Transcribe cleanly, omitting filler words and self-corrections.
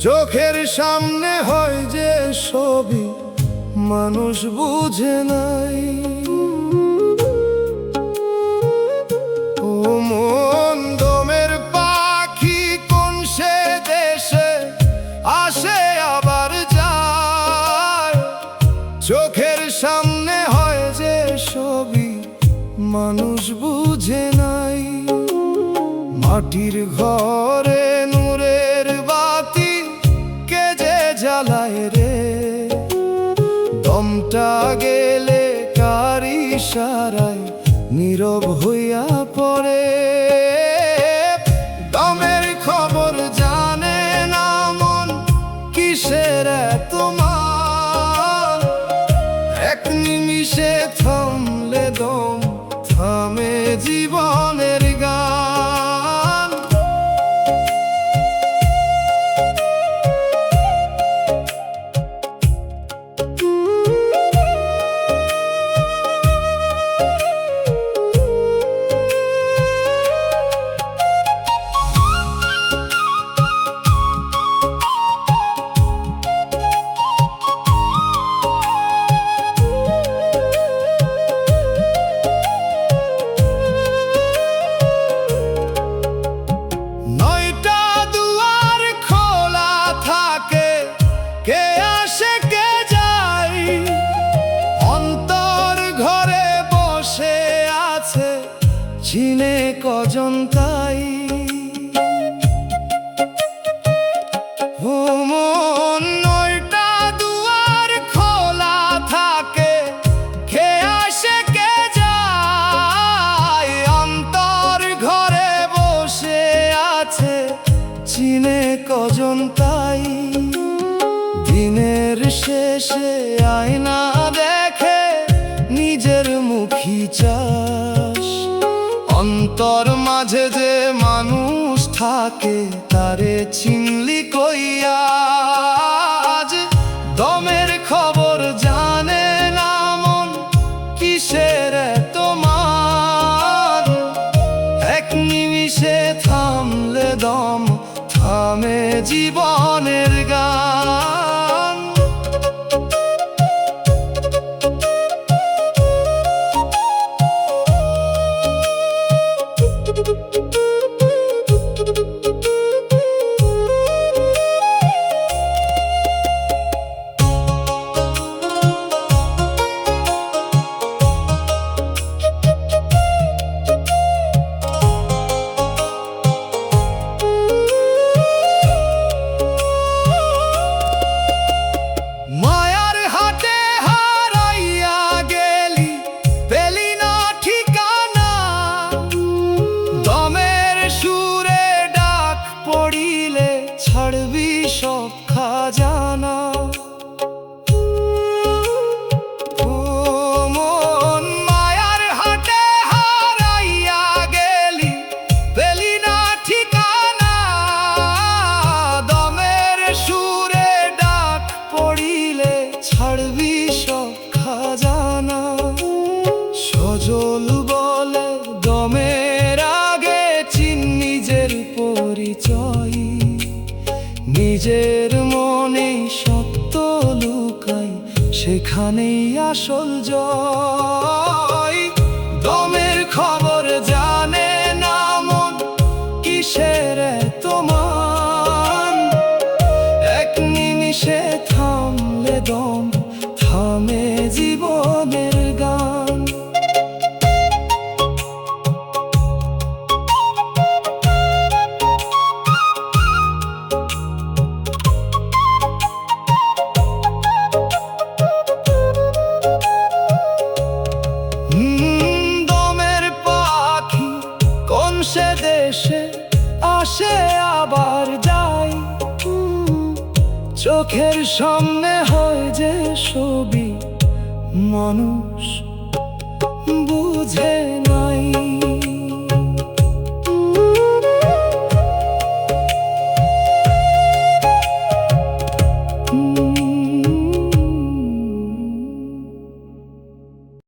চোখের সামনে হয় যে ছবি মানুষ বুঝে নাই। ও মন দমের পাখি কোন সে দেশে আসে আবার যায়। চোখের সামনে হয় যে ছবি মানুষ বুঝে নাই। মাটির ঘরে নূরের বাতি কে যে জ্বালায় রে, দমটা গেলে কার ইশারায় নীরব হইয়া পড়ে। দমের খবর জানে না মন কিসের এত মান। এক নিমিষে থামলে দম থামে জীবনের গান। কে আসে কে যায়, অন্তর ঘরে বসে আছে চিনে কজন তাই। ও মন নয়টা দুয়ার খোলা থাকে, কে আসে কে যায়, অন্তর ঘরে বসে আছে চিনে কজন তাই। দিনের শেষে আয়না দেখে নিজের মুখী চাস, অন্তর মাঝে যে মানুষ থাকে তারে চিনলি কইয়া। আজ দমের খবর জানে না মন কিসের এত মান। এক নিমিষে থামলে দম থামে জীবনের গান। ছাড়বি সব খাজানা, ও মন মায়ার হাটে হারাইয়া গেলি পেলি না ঠিকানা। দমের সুরে ডাক পড়িলে ছাড়বি সব খাজানা। সজল বলে দমের আগে চিন নিজের পরিচয়, নিজের মনে সত্য লুকাই সেখানেই আসল জয়। দমের খবর জানে না মন কিসের এত মান। এক নিমিষে থামলে দম থামে জীবনের গান। দমের পাখি কোন সে দেশে আসে আবার যায়। চোখের সামনে হয় যে ছবি মানুষ বুঝে না।